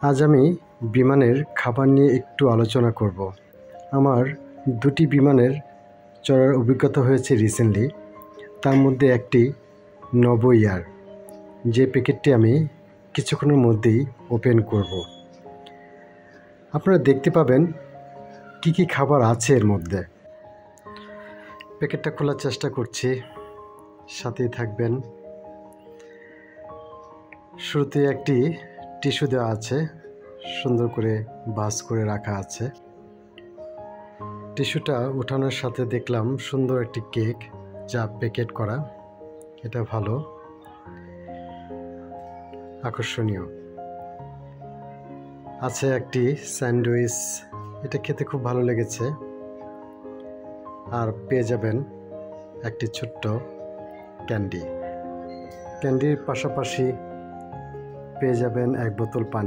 আজ আমি বিমানের খাবার নিয়ে একটু আলোচনা করব। আমার দুটি বিমানের চড়ার অভিজ্ঞতা হয়েছে রিসেন্টলি। তার মধ্যে একটি নভো এয়ার, যে প্যাকেটটি আমি কিছুক্ষণের মধ্যেই ওপেন করব। আপনারা দেখতে পাবেন কি কি খাবার আছে এর মধ্যে। প্যাকেটটা খোলার চেষ্টা করছি, সাথেই থাকবেন। শুরুতে একটি টিস্যু দেওয়া আছে, সুন্দর করে ভাঁজ করে রাখা আছে। টিস্যুটা ওঠানোর সাথে দেখলাম সুন্দর একটি কেক, যা প্যাকেট করা। এটা ভালো, আকর্ষণীয়। আছে একটি স্যান্ডউইচ, এটা খেতে খুব ভালো লেগেছে। আর পেয়ে যাবেন একটি ছোট্ট ক্যান্ডির পাশাপাশি পেয়ে যাবেন এক বোতল পানি।